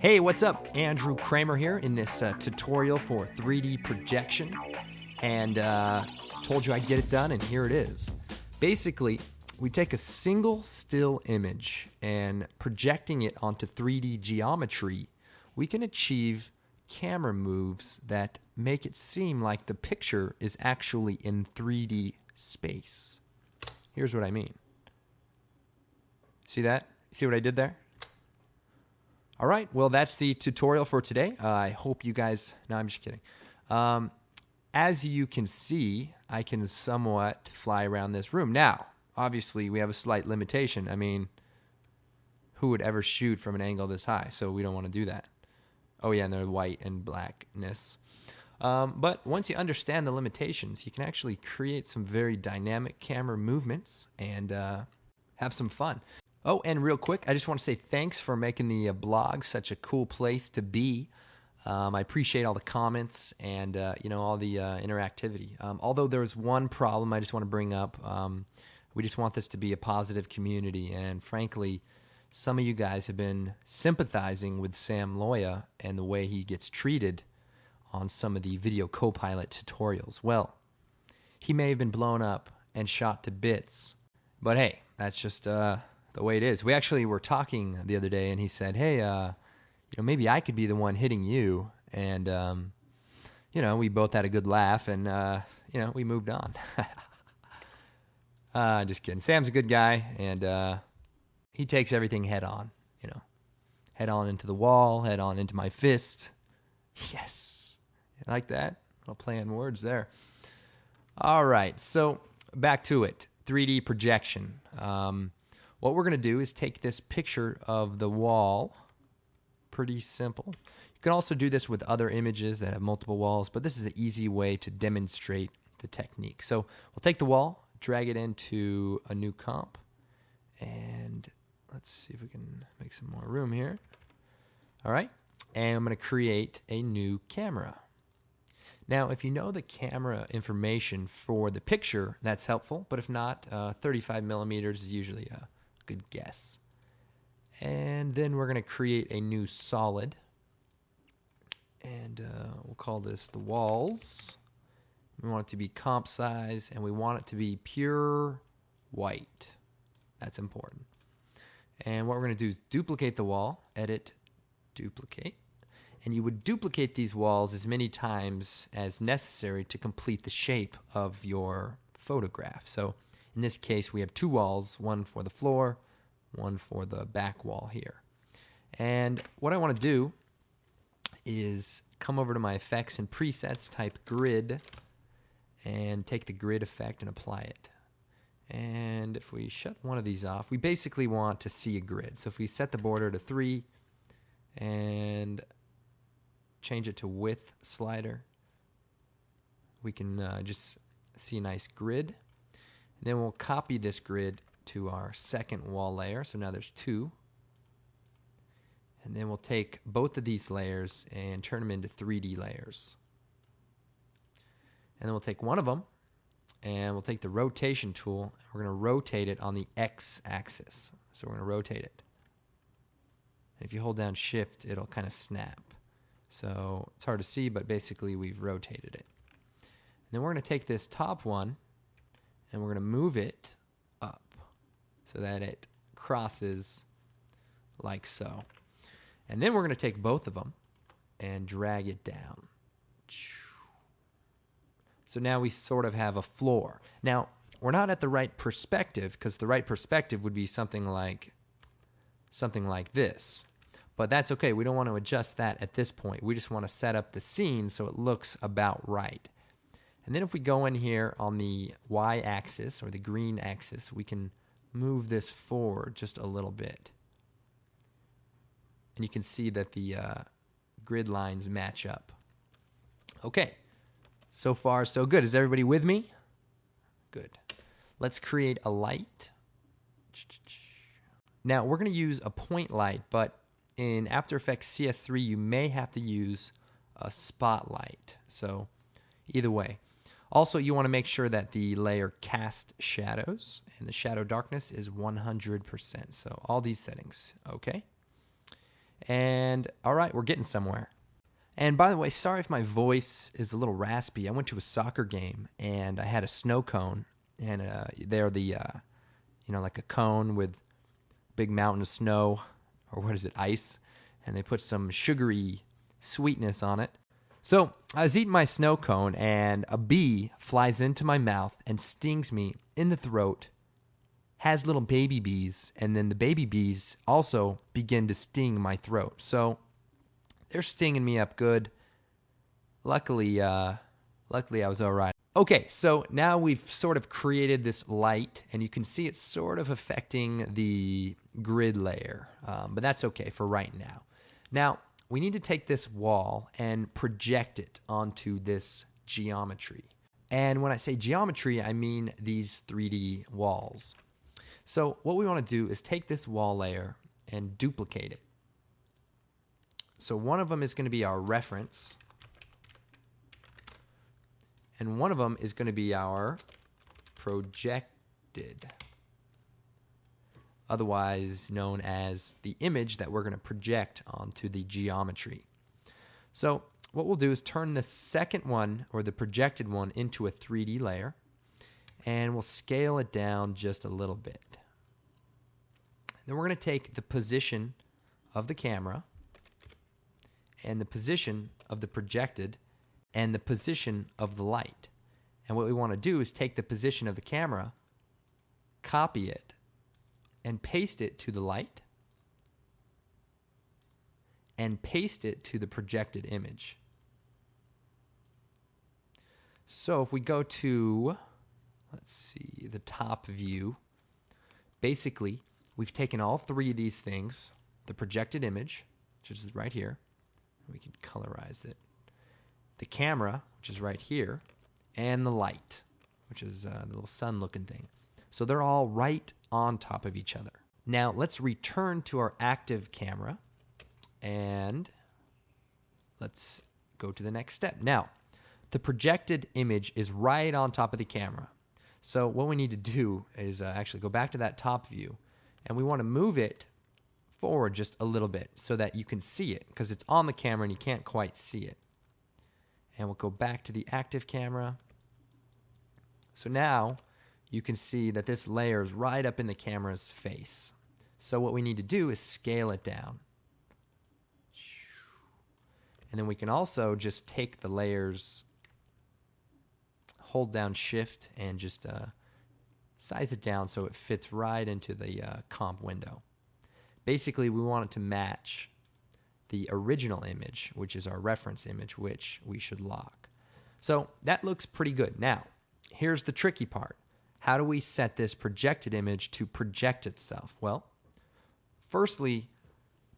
Hey, what's up? Andrew Kramer here in this tutorial for 3D projection. And told you I'd get it done, and here it is. Basically, we take a single still image and projecting it onto 3D geometry, we can achieve camera moves that make it seem like the picture is actually in 3D space. Here's what I mean. See that? See what I did there? All right, well, that's the tutorial for today. I hope you guys, no, I'm just kidding. As you can see, I can somewhat fly around this room. Now, obviously, we have a slight limitation. I mean, who would ever shoot from an angle this high? So we don't want to do that. Oh, yeah, and they're white and blackness. But once you understand the limitations, you can actually create some very dynamic camera movements and have some fun. Oh, and real quick, I just want to say thanks for making the blog such a cool place to be. I appreciate all the comments and all the interactivity. Although there was one problem I just want to bring up. We just want this to be a positive community, and frankly, some of you guys have been sympathizing with Sam Loya and the way he gets treated on some of the Video Copilot tutorials. Well, he may have been blown up and shot to bits, but hey, that's just the way it is. We actually were talking the other day, and he said, "Hey, maybe I could be the one hitting you." And we both had a good laugh, and we moved on. Just kidding. Sam's a good guy, and he takes everything head on. Head on into the wall, head on into my fist. Yes, you like that? I'll play on words there. All right, so back to it. 3D projection. What we're going to do is take this picture of the wall. Pretty simple. You can also do this with other images that have multiple walls, but this is an easy way to demonstrate the technique. So we'll take the wall, drag it into a new comp, and let's see if we can make some more room here. All right, and I'm going to create a new camera. Now, if you know the camera information for the picture, that's helpful, but if not, 35 millimeters is usually a good guess. And then we're going to create a new solid, and we'll call this the walls. We want it to be comp size, and we want it to be pure white. That's important. And what we're going to do is duplicate the wall, edit, duplicate. And you would duplicate these walls as many times as necessary to complete the shape of your photograph. So in this case, we have two walls, one for the floor, one for the back wall here. And what I want to do is come over to my effects and presets, type grid, and take the grid effect and apply it. And if we shut one of these off, we basically want to see a grid. So if we set the border to 3 and change it to width slider, we can just see a nice grid. And then we'll copy this grid to our second wall layer. So now there's 2. And then we'll take both of these layers and turn them into 3D layers. And then we'll take one of them, and we'll take the rotation tool, and we're going to rotate it on the x-axis. So we're going to rotate it. And if you hold down shift, it'll kind of snap. So it's hard to see, but basically we've rotated it. And then we're going to take this top one, and we're going to move it up so that it crosses like so. And then we're going to take both of them and drag it down. So now we sort of have a floor. Now, we're not at the right perspective, because the right perspective would be something like this. But that's okay. We don't want to adjust that at this point. We just want to set up the scene so it looks about right. And then if we go in here on the y-axis or the green axis, we can move this forward just a little bit. And you can see that the grid lines match up. Okay. So far, so good. Is everybody with me? Good. Let's create a light. Now, we're going to use a point light, but in After Effects CS3, you may have to use a spotlight. So either way. Also, you want to make sure that the layer cast shadows and the shadow darkness is 100%. So all these settings, okay? And all right, we're getting somewhere. And by the way, sorry if my voice is a little raspy. I went to a soccer game and I had a snow cone, and they're like a cone with big mountain of snow, or what is it, ice, and they put some sugary sweetness on it. So I was eating my snow cone, and a bee flies into my mouth and stings me in the throat, has little baby bees, and then the baby bees also begin to sting my throat. So they're stinging me up good. Luckily I was all right. Okay, so now we've sort of created this light, and you can see it's sort of affecting the grid layer, but that's okay for right now. Now, we need to take this wall and project it onto this geometry. And when I say geometry, I mean these 3D walls. So what we want to do is take this wall layer and duplicate it. So one of them is going to be our reference, and one of them is going to be our projected, otherwise known as the image that we're going to project onto the geometry. So what we'll do is turn the second one, or the projected one, into a 3D layer, and we'll scale it down just a little bit. Then we're going to take the position of the camera and the position of the projected and the position of the light. And what we want to do is take the position of the camera, copy it, and paste it to the light, and paste it to the projected image. So if we go to, let's see, the top view, basically we've taken all three of these things, the projected image, which is right here, we can colorize it, the camera, which is right here, and the light, which is the little sun looking thing. So they're all right on top of each other. Now let's return to our active camera, and let's go to the next step. Now, the projected image is right on top of the camera. So what we need to do is actually go back to that top view, and we want to move it forward just a little bit so that you can see it, because it's on the camera and you can't quite see it. And we'll go back to the active camera. So now you can see that this layer is right up in the camera's face. So what we need to do is scale it down. And then we can also just take the layers, hold down Shift, and just size it down so it fits right into the comp window. Basically, we want it to match the original image, which is our reference image, which we should lock. So that looks pretty good. Now, here's the tricky part. How do we set this projected image to project itself? Well, firstly,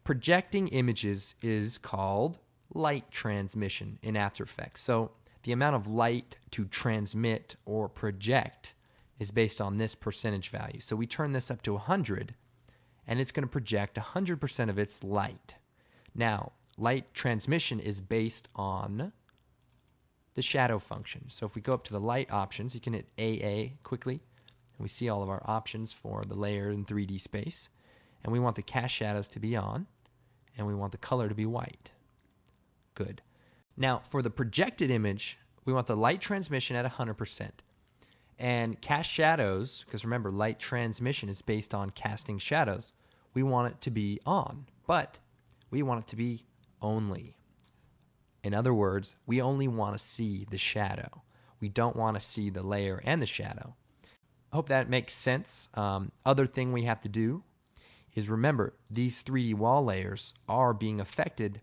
projecting images is called light transmission in After Effects. So the amount of light to transmit or project is based on this percentage value. So we turn this up to 100, and it's going to project 100% of its light. Now, light transmission is based on the shadow function. So if we go up to the light options, you can hit AA quickly, and we see all of our options for the layer in 3D space. And we want the cast shadows to be on, and we want the color to be white. Good. Now, for the projected image, we want the light transmission at 100%. And cast shadows, because remember, light transmission is based on casting shadows, we want it to be on, but we want it to be only. In other words, we only want to see the shadow. We don't want to see the layer and the shadow. I hope that makes sense. Other thing we have to do is remember, these 3D wall layers are being affected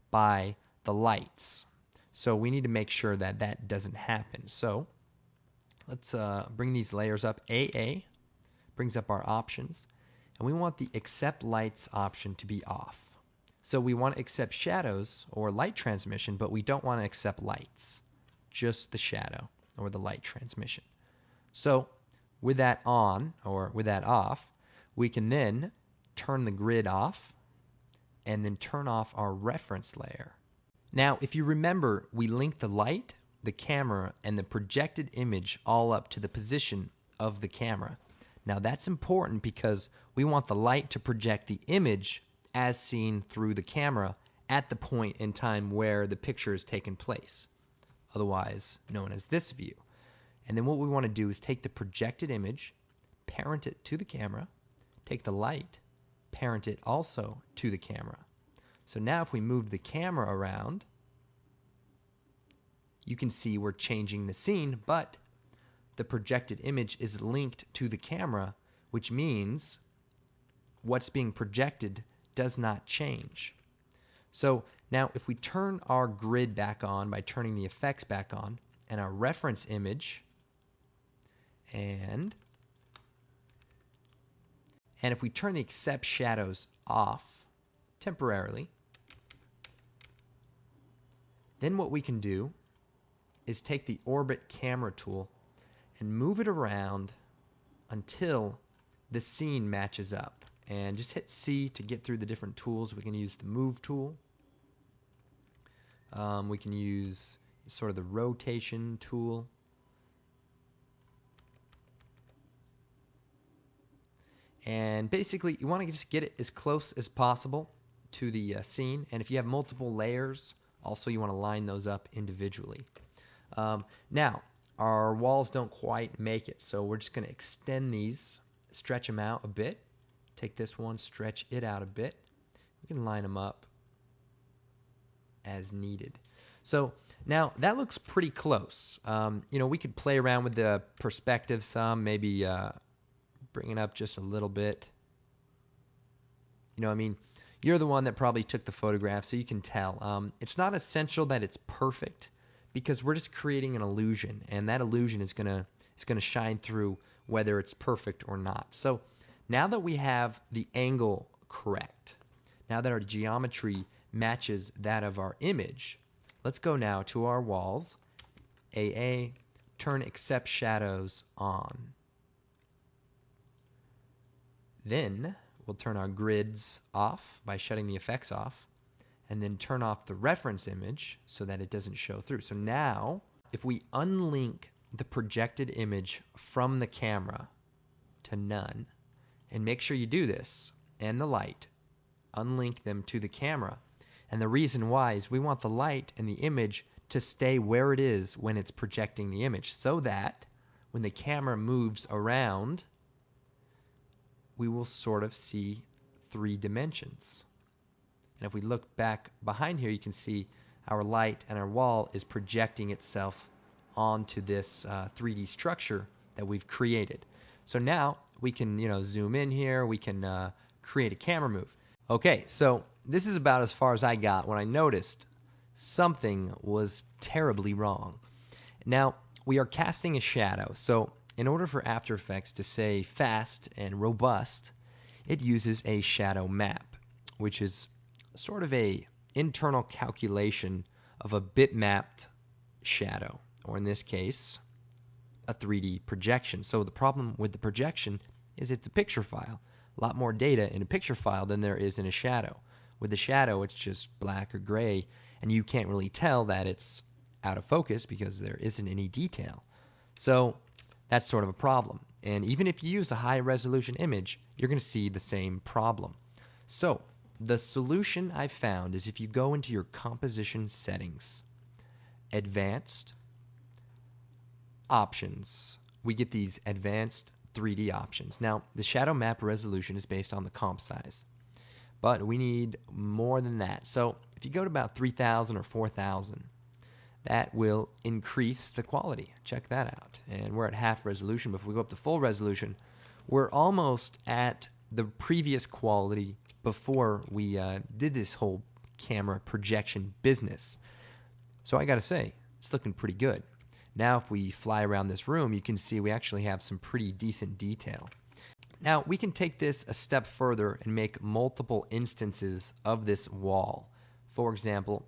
by the lights. So we need to make sure that that doesn't happen. So let's bring these layers up. AA brings up our options, and we want the accept lights option to be off. So we want to accept shadows or light transmission, but we don't want to accept lights, just the shadow or the light transmission. So with that on or with that off, we can then turn the grid off and then turn off our reference layer. Now, if you remember, we linked the light, the camera, and the projected image all up to the position of the camera. Now, that's important because we want the light to project the image as seen through the camera at the point in time where the picture is taken place, otherwise known as this view. And then what we want to do is take the projected image, parent it to the camera, take the light, parent it also to the camera. So now if we move the camera around, you can see we're changing the scene, but the projected image is linked to the camera, which means what's being projected does not change. So now if we turn our grid back on by turning the effects back on, and our reference image, and if we turn the accept shadows off temporarily, then what we can do is take the orbit camera tool and move it around until the scene matches up. And just hit C to get through the different tools. We can use the move tool. We can use sort of the rotation tool. And basically, you want to just get it as close as possible to the scene. And if you have multiple layers, also you want to line those up individually. Now, our walls don't quite make it, so we're just going to extend these, stretch them out a bit. Take this one, stretch it out a bit. We can line them up as needed. So now that looks pretty close. We could play around with the perspective some, maybe bring it up just a little bit. You're the one that probably took the photograph, so you can tell. It's not essential that it's perfect because we're just creating an illusion, and that illusion is gonna shine through whether it's perfect or not. So now that we have the angle correct, now that our geometry matches that of our image, let's go now to our walls, AA, turn accept shadows on. Then we'll turn our grids off by shutting the effects off, and then turn off the reference image so that it doesn't show through. So now, if we unlink the projected image from the camera to none, and make sure you do this, and the light, unlink them to the camera. And the reason why is we want the light and the image to stay where it is when it's projecting the image, so that when the camera moves around, we will sort of see 3 dimensions. And if we look back behind here, you can see our light and our wall is projecting itself onto this 3D structure that we've created. So now we can, zoom in here. We can create a camera move. Okay, so this is about as far as I got when I noticed something was terribly wrong. Now, we are casting a shadow. So in order for After Effects to say fast and robust, it uses a shadow map, which is sort of a internal calculation of a bitmapped shadow, or in this case, a 3D projection. So the problem with the projection is it's a picture file. A lot more data in a picture file than there is in a shadow. With a shadow, it's just black or gray, and you can't really tell that it's out of focus because there isn't any detail. So that's sort of a problem. And even if you use a high resolution image, you're going to see the same problem. So the solution I've found is if you go into your composition settings, advanced options, we get these advanced 3D options. Now, the shadow map resolution is based on the comp size, but we need more than that. So if you go to about 3,000 or 4,000, that will increase the quality. Check that out. And we're at half resolution, but if we go up to full resolution, we're almost at the previous quality before we did this whole camera projection business. So I gotta say, it's looking pretty good. Now if we fly around this room, you can see we actually have some pretty decent detail. Now we can take this a step further and make multiple instances of this wall. For example,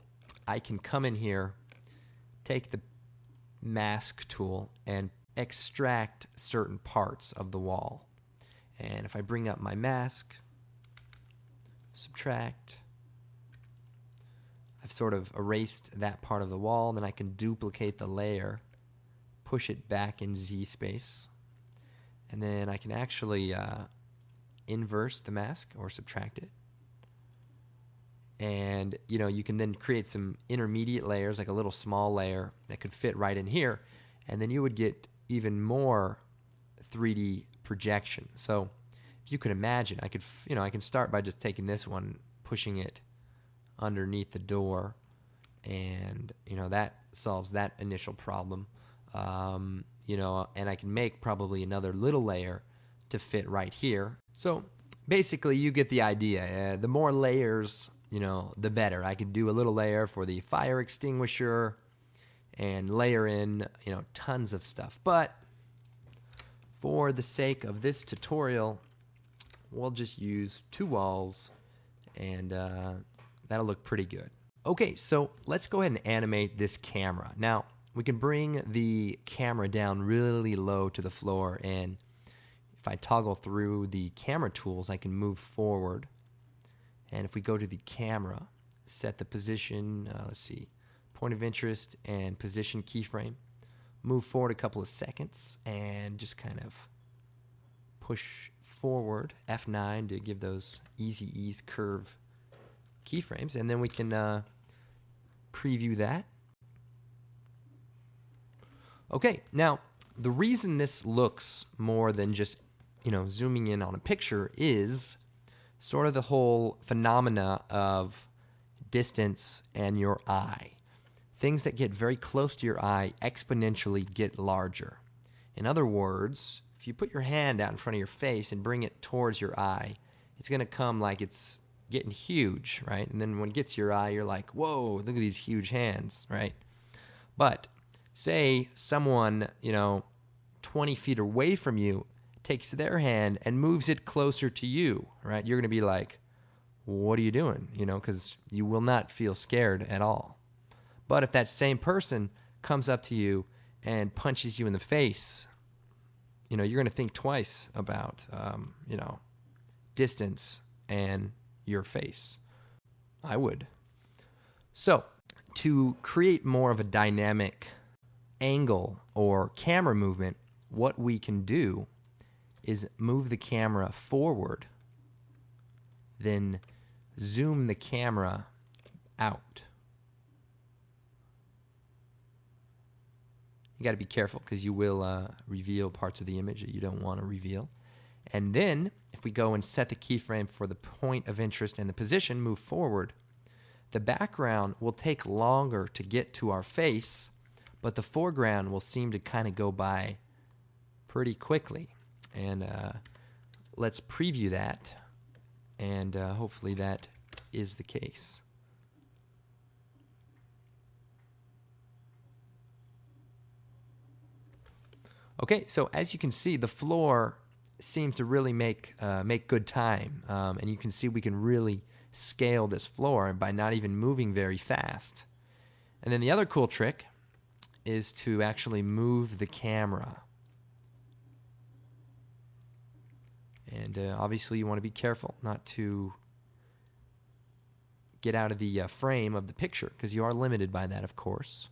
I can come in here, take the mask tool, and extract certain parts of the wall. And if I bring up my mask, subtract, I've sort of erased that part of the wall, and then I can duplicate the layer, push it back in Z space, and then I can actually inverse the mask or subtract it. And you can then create some intermediate layers, like a little small layer that could fit right in here, and then you would get even more 3D projection. So if you could imagine, I can start by just taking this one, pushing it underneath the door, and that solves that initial problem. And I can make probably another little layer to fit right here. So basically, you get the idea. The more layers, the better. I could do a little layer for the fire extinguisher and layer in, tons of stuff. But for the sake of this tutorial, we'll just use 2 walls, and that'll look pretty good. Okay, so let's go ahead and animate this camera. Now, we can bring the camera down really low to the floor, and if I toggle through the camera tools, I can move forward. And if we go to the camera, set the position, let's see, point of interest and position keyframe, move forward a couple of seconds, and just kind of push forward, F9 to give those easy ease curve keyframes, and then we can preview that. Okay, now the reason this looks more than just zooming in on a picture is sort of the whole phenomena of distance and your eye. Things that get very close to your eye exponentially get larger. In other words, if you put your hand out in front of your face and bring it towards your eye, it's going to come like it's getting huge, right? And then when it gets to your eye, you're like, whoa, look at these huge hands, right? But say someone, 20 feet away from you takes their hand and moves it closer to you, right? You're going to be like, what are you doing? Because you will not feel scared at all. But if that same person comes up to you and punches you in the face, you're going to think twice about, distance and your face. I would. So, to create more of a dynamic angle or camera movement, what we can do is move the camera forward, then zoom the camera out. You got to be careful because you will reveal parts of the image that you don't want to reveal. And then if we go and set the keyframe for the point of interest and the position, move forward, the background will take longer to get to our face, but the foreground will seem to kind of go by pretty quickly. And let's preview that, and hopefully that is the case. Okay, so as you can see, the floor seems to really make good time, and you can see we can really scale this floor by not even moving very fast. And then the other cool trick is to actually move the camera. And obviously you want to be careful not to get out of the frame of the picture, because you are limited by that, of course.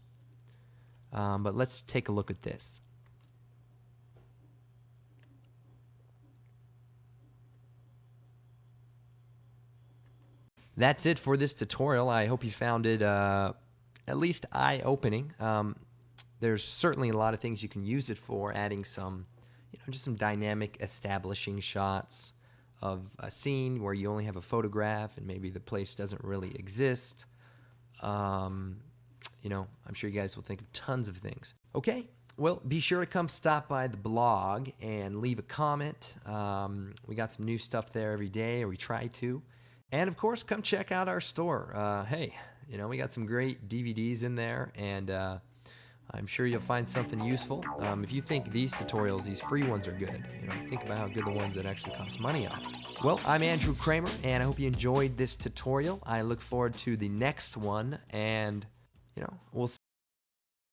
But let's take a look at this. That's it for this tutorial. I hope you found it at least eye-opening. There's certainly a lot of things you can use it for, adding some, just some dynamic establishing shots of a scene where you only have a photograph and maybe the place doesn't really exist. I'm sure you guys will think of tons of things. Okay, well, be sure to come stop by the blog and leave a comment. We got some new stuff there every day, or we try to. And of course, come check out our store. Hey, we got some great DVDs in there, and I'm sure you'll find something useful. If you think these tutorials, these free ones, are good, think about how good the ones that actually cost money are. Well, I'm Andrew Kramer, and I hope you enjoyed this tutorial. I look forward to the next one, and we'll